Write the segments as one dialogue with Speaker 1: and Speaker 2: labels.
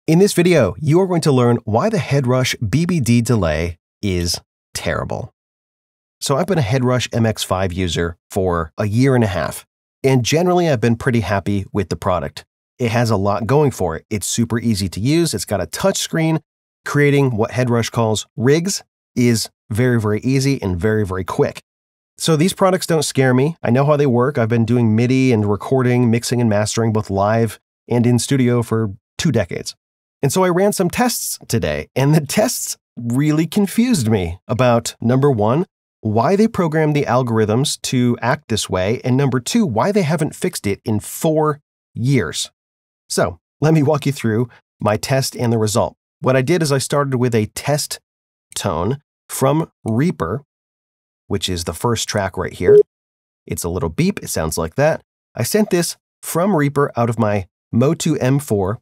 Speaker 1: In this video, you are going to learn why the Headrush BBD Delay is terrible. So I've been a Headrush MX5 user for a year and a half, and generally I've been pretty happy with the product. It has a lot going for it. It's super easy to use. It's got a touch screen. Creating what Headrush calls rigs is very, very easy and very, very quick. So these products don't scare me. I know how they work. I've been doing MIDI and recording, mixing and mastering both live and in studio for 2 decades. And so I ran some tests today, and the tests really confused me about, number one, why they programmed the algorithms to act this way, and number two, why they haven't fixed it in 4 years. So let me walk you through my test and the result. What I did is I started with a test tone from Reaper, which is the first track right here. It's a little beep. It sounds like that. I sent this from Reaper out of my Motu M4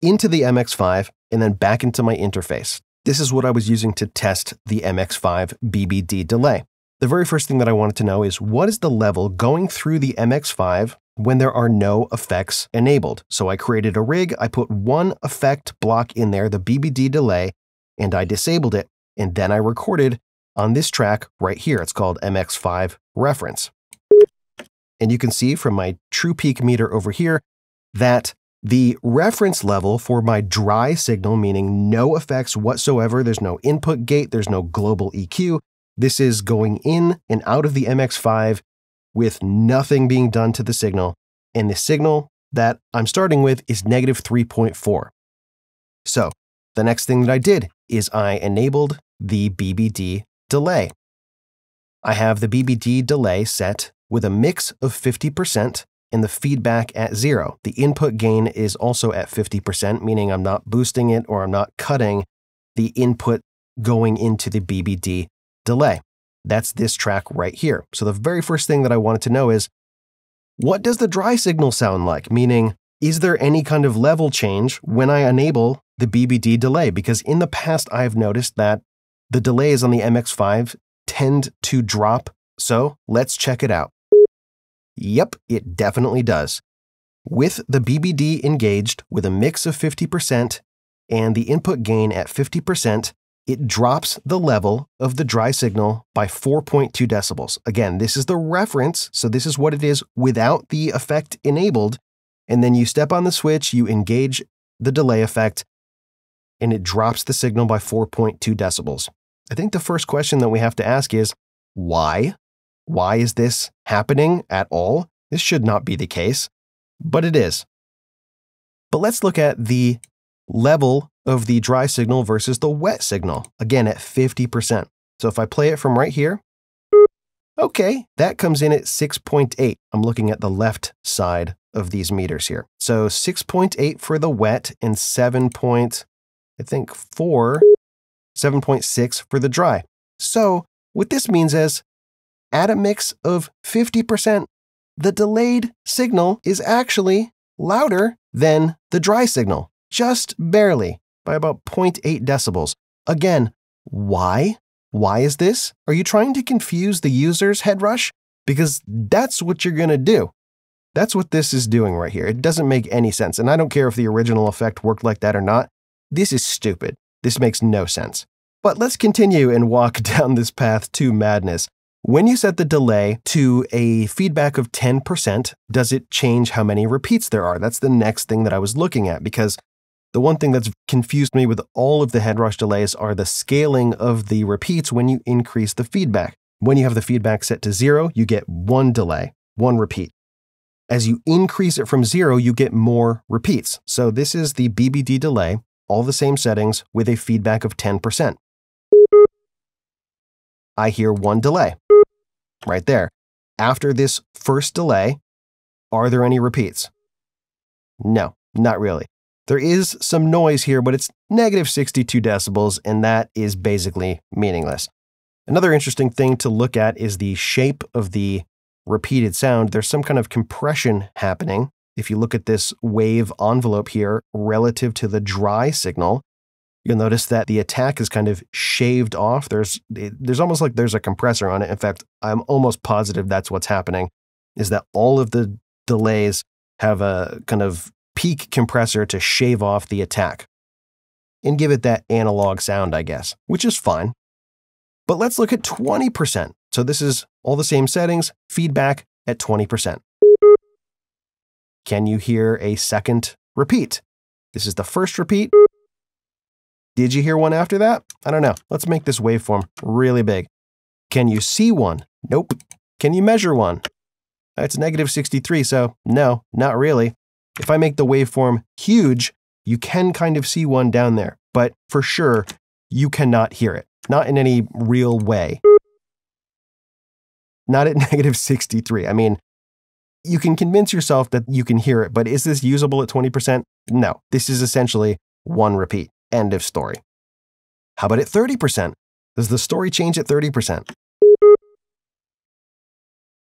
Speaker 1: into the MX5 and then back into my interface. This is what I was using to test the MX5 BBD delay. The very first thing that I wanted to know is, what is the level going through the MX5 when there are no effects enabled? So I created a rig, I put one effect block in there, the BBD delay, and I disabled it. And then I recorded on this track right here. It's called MX5 reference. And you can see from my true peak meter over here that the reference level for my dry signal, meaning no effects whatsoever, there's no input gate, there's no global EQ. This is going in and out of the MX5 with nothing being done to the signal. And the signal that I'm starting with is -3.4. So the next thing that I did is I enabled the BBD delay. I have the BBD delay set with a mix of 50%. And the feedback at 0. The input gain is also at 50%, meaning I'm not boosting it or I'm not cutting the input going into the BBD delay. That's this track right here. So the very first thing that I wanted to know is, what does the dry signal sound like? Meaning, is there any kind of level change when I enable the BBD delay? Because in the past, I've noticed that the delays on the MX5 tend to drop. So let's check it out. Yep, it definitely does. With the BBD engaged with a mix of 50% and the input gain at 50%, it drops the level of the dry signal by 4.2 decibels. Again, this is the reference, so this is what it is without the effect enabled. And then you step on the switch, you engage the delay effect, and it drops the signal by 4.2 decibels. I think the first question that we have to ask is, why? Why is this happening at all? This should not be the case, but it is. But let's look at the level of the dry signal versus the wet signal, again at 50%. So if I play it from right here, okay, that comes in at 6.8. I'm looking at the left side of these meters here. So 6.8 for the wet and 7.6 for the dry. So what this means is, at a mix of 50%, the delayed signal is actually louder than the dry signal, just barely, by about 0.8 decibels. Again, why? Why is this? Are you trying to confuse the user's Headrush? Because that's what you're going to do. That's what this is doing right here. It doesn't make any sense, and I don't care if the original effect worked like that or not. This is stupid. This makes no sense. But let's continue and walk down this path to madness. When you set the delay to a feedback of 10%, does it change how many repeats there are? That's the next thing that I was looking at, because the one thing that's confused me with all of the Headrush delays are the scaling of the repeats when you increase the feedback. When you have the feedback set to 0, you get 1 delay, 1 repeat. As you increase it from 0, you get more repeats. So this is the BBD delay, all the same settings with a feedback of 10%. I hear 1 delay. Right there. After this first delay, are there any repeats? No, not really. There is some noise here, but it's -62 decibels, and that is basically meaningless. Another interesting thing to look at is the shape of the repeated sound. There's some kind of compression happening. If you look at this wave envelope here relative to the dry signal, you'll notice that the attack is kind of shaved off. There's almost like there's a compressor on it. In fact, I'm almost positive that's what's happening, is that all of the delays have a kind of peak compressor to shave off the attack and give it that analog sound, I guess, which is fine. But let's look at 20%. So this is all the same settings, feedback at 20%. Can you hear a second repeat? This is the first repeat. Did you hear one after that? I don't know. Let's make this waveform really big. Can you see one? Nope. Can you measure one? It's -63, so no, not really. If I make the waveform huge, you can kind of see one down there, but for sure, you cannot hear it. Not in any real way. Not at -63. I mean, you can convince yourself that you can hear it, but is this usable at 20%? No, this is essentially one repeat. End of story. How about at 30%? Does the story change at 30%?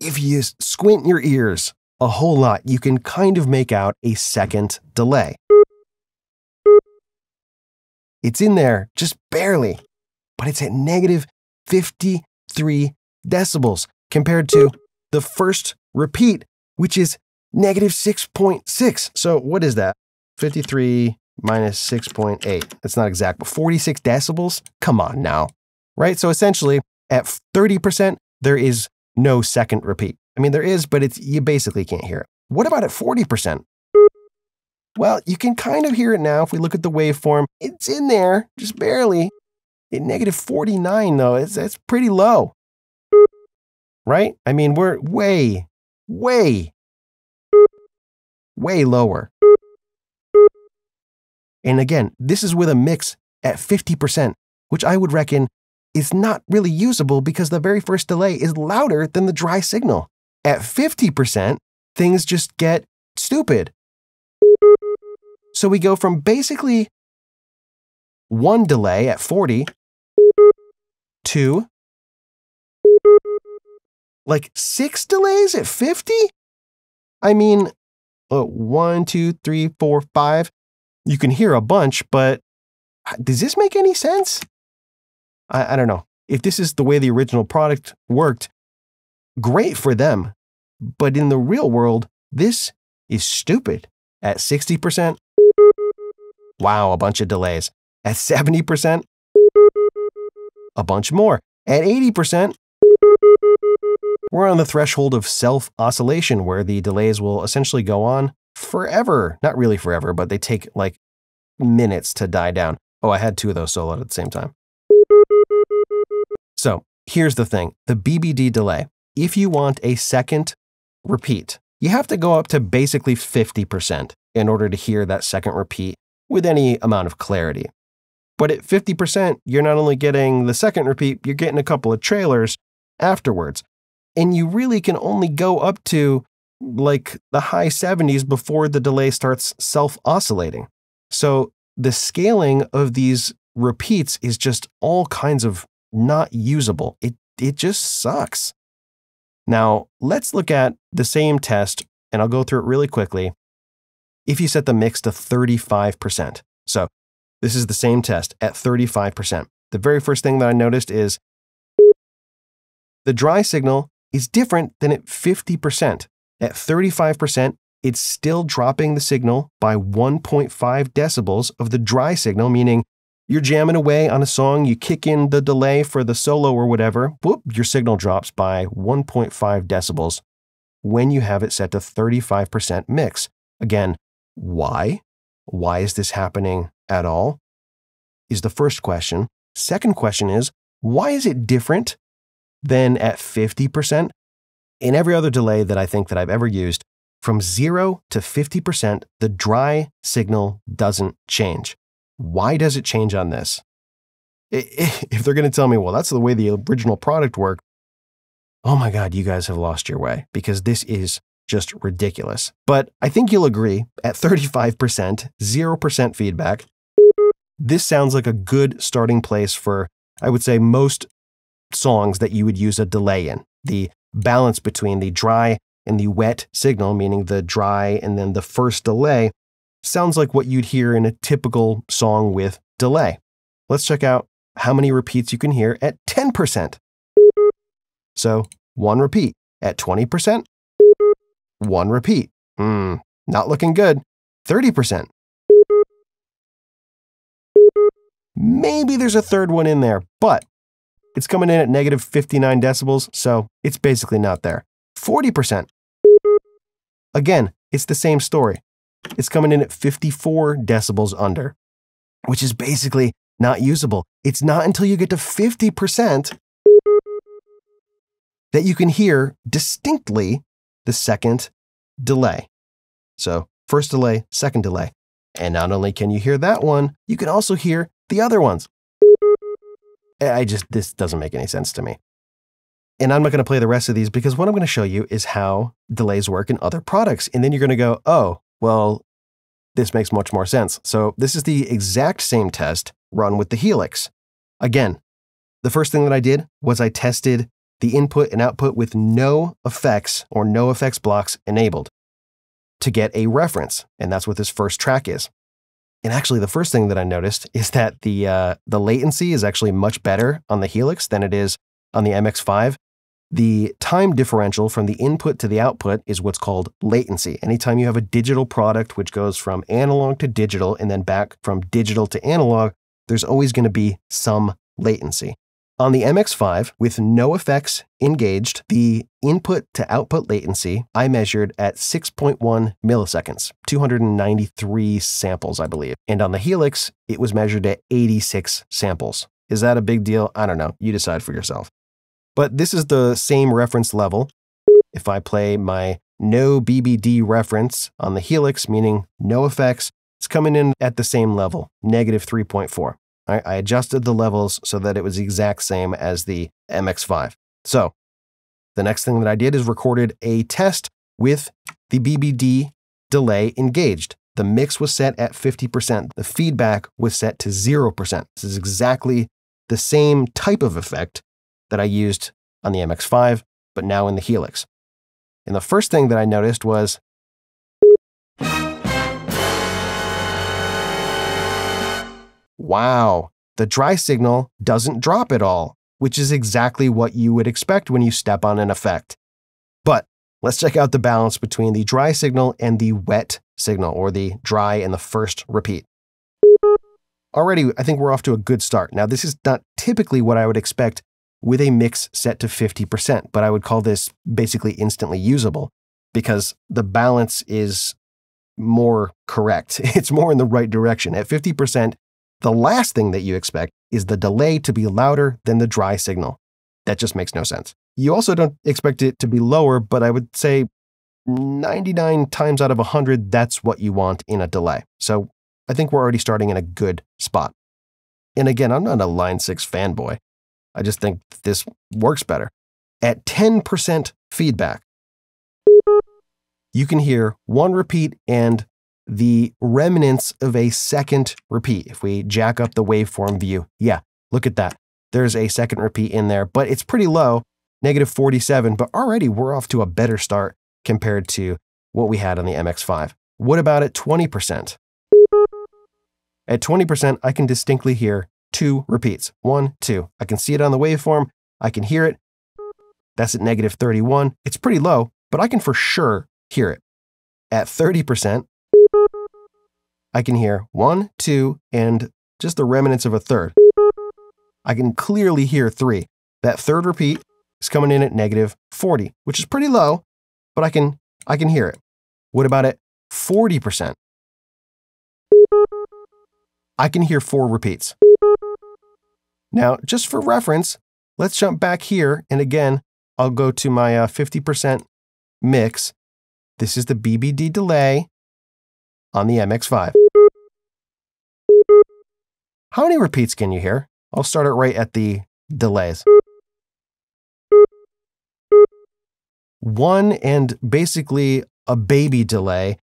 Speaker 1: If you squint your ears a whole lot, you can kind of make out a second delay. It's in there, just barely, but it's at -53 decibels compared to the first repeat, which is -6.6. So what is that? 53 minus 6.8. That's not exact, but 46 decibels? Come on now, right? So essentially, at 30%, there is no second repeat. I mean, there is, but you basically can't hear it. What about at 40%? Well, you can kind of hear it now if we look at the waveform. It's in there, just barely. At -49, though, that's pretty low. Right? I mean, we're way lower. And again, this is with a mix at 50%, which I would reckon is not really usable because the very first delay is louder than the dry signal. At 50%, things just get stupid. So we go from basically one delay at 40 to like 6 delays at 50? I mean, 1, 2, 3, 4, 5. You can hear a bunch, but does this make any sense? I don't know. If this is the way the original product worked, great for them. But in the real world, this is stupid. At 60%, wow, a bunch of delays. At 70%, a bunch more. At 80%, we're on the threshold of self-oscillation, where the delays will essentially go on forever. Not really forever, but they take like minutes to die down. Oh, I had 2 of those soloed at the same time. So here's the thing, the BBD delay. If you want a second repeat, you have to go up to basically 50% in order to hear that second repeat with any amount of clarity. But at 50%, you're not only getting the second repeat, you're getting a couple of trailers afterwards. And you really can only go up to like the high 70s before the delay starts self-oscillating. So the scaling of these repeats is just all kinds of not usable. It just sucks. Now, let's look at the same test, and I'll go through it really quickly. If you set the mix to 35%. So this is the same test at 35%. The very first thing that I noticed is the dry signal is different than at 50%. At 35%, it's still dropping the signal by 1.5 decibels of the dry signal, meaning you're jamming away on a song, you kick in the delay for the solo or whatever, whoop, your signal drops by 1.5 decibels when you have it set to 35% mix. Again, why? Why is this happening at all? Is the first question. Second question is, why is it different than at 50%? In every other delay that I think that I've ever used, from 0 to 50%, the dry signal doesn't change. Why does it change on this? If they're going to tell me, well, that's the way the original product worked, oh my God, you guys have lost your way, because this is just ridiculous. But I think you'll agree, at 35%, 0% feedback, this sounds like a good starting place for, I would say, most songs that you would use a delay in. The balance between the dry and the wet signal, meaning the dry and then the first delay, sounds like what you'd hear in a typical song with delay. Let's check out how many repeats you can hear at 10%. So 1 repeat. At 20%, 1 repeat. Not looking good. 30%. Maybe there's a third one in there, but it's coming in at negative 59 decibels, so it's basically not there. 40%. Again, it's the same story. It's coming in at 54 decibels under, which is basically not usable. It's not until you get to 50% that you can hear distinctly the second delay. So first delay, second delay. And not only can you hear that one, you can also hear the other ones. This doesn't make any sense to me. And I'm not going to play the rest of these because what I'm going to show you is how delays work in other products. And then you're going to go, oh, well, this makes much more sense. So this is the exact same test run with the Helix. Again, the first thing that I did was I tested the input and output with no effects or no effects blocks enabled to get a reference. And that's what this first track is. And actually, the first thing that I noticed is that the latency is actually much better on the Helix than it is on the MX5. The time differential from the input to the output is what's called latency. Anytime you have a digital product which goes from analog to digital and then back from digital to analog, there's always going to be some latency. On the MX5, with no effects engaged, the input to output latency I measured at 6.1 milliseconds, 293 samples, I believe. And on the Helix, it was measured at 86 samples. Is that a big deal? I don't know. You decide for yourself. But this is the same reference level. If I play my no BBD reference on the Helix, meaning no effects, it's coming in at the same level, negative 3.4. I adjusted the levels so that it was the exact same as the MX5. So the next thing that I did is recorded a test with the BBD delay engaged. The mix was set at 50%. The feedback was set to 0%. This is exactly the same type of effect that I used on the MX5, but now in the Helix. And the first thing that I noticed was wow, the dry signal doesn't drop at all, which is exactly what you would expect when you step on an effect. But let's check out the balance between the dry signal and the wet signal, or the dry and the first repeat. Already, I think we're off to a good start. Now, this is not typically what I would expect with a mix set to 50%, but I would call this basically instantly usable because the balance is more correct. It's more in the right direction. At 50%, the last thing that you expect is the delay to be louder than the dry signal. That just makes no sense. You also don't expect it to be lower, but I would say 99 times out of 100, that's what you want in a delay. So I think we're already starting in a good spot. And again, I'm not a Line 6 fanboy. I just think this works better. At 10% feedback, you can hear one repeat and the remnants of a second repeat. If we jack up the waveform view, yeah, look at that. There's a second repeat in there, but it's pretty low, negative 47, but already we're off to a better start compared to what we had on the MX5. What about at 20%? At 20%, I can distinctly hear two repeats. 1, 2. I can see it on the waveform. I can hear it. That's at negative 31. It's pretty low, but I can for sure hear it. At 30%, I can hear 1, 2, and just the remnants of a third. I can clearly hear 3. That third repeat is coming in at negative 40, which is pretty low, but I can hear it. What about at 40%? I can hear 4 repeats. Now, just for reference, let's jump back here, and again, I'll go to my 50% mix. This is the BBD delay on the MX5. How many repeats can you hear? I'll start it right at the delays. 1 and basically a baby delay,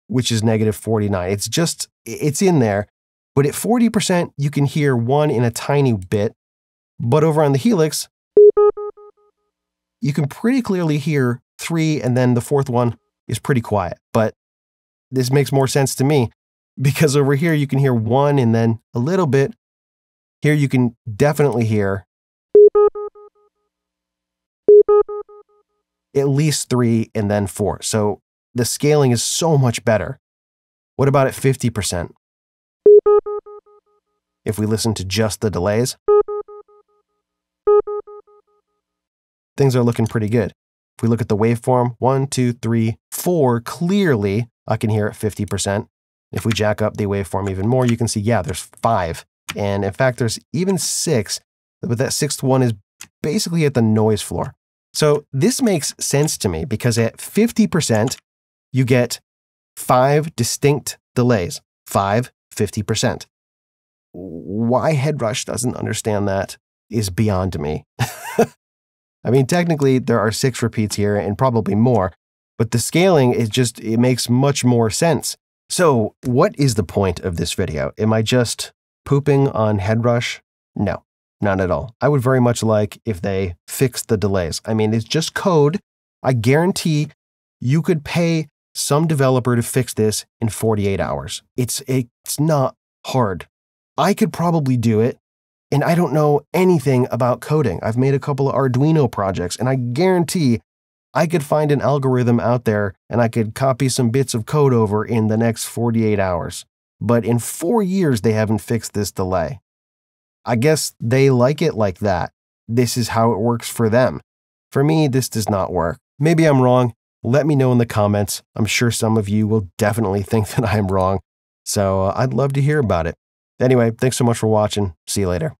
Speaker 1: which is negative 49. It's in there. But at 40%, you can hear 1 in a tiny bit. But over on the Helix, you can pretty clearly hear 3, and then the fourth one is pretty quiet. But this makes more sense to me because over here, you can hear 1 and then a little bit. Here, you can definitely hear at least 3 and then 4. So the scaling is so much better. What about at 50%? If we listen to just the delays, things are looking pretty good. If we look at the waveform, 1, 2, 3, 4, clearly I can hear at 50%. If we jack up the waveform even more, you can see, yeah, there's 5. And in fact, there's even 6, but that 6th one is basically at the noise floor. So this makes sense to me because at 50%, you get 5 distinct delays. 50%. Why Headrush doesn't understand that is beyond me. I mean, technically, there are 6 repeats here and probably more, but the scaling is just, it makes much more sense. So what is the point of this video? Am I just pooping on Headrush? No, not at all. I would very much like if they fixed the delays. I mean, it's just code. I guarantee you could pay some developer to fix this in 48 hours. It's not hard. I could probably do it, and I don't know anything about coding. I've made a couple of Arduino projects, and I guarantee I could find an algorithm out there and I could copy some bits of code over in the next 48 hours. But in 4 years, they haven't fixed this delay. I guess they like it like that. This is how it works for them. For me, this does not work. Maybe I'm wrong. Let me know in the comments. I'm sure some of you will definitely think that I'm wrong. So I'd love to hear about it. Anyway, thanks so much for watching. See you later.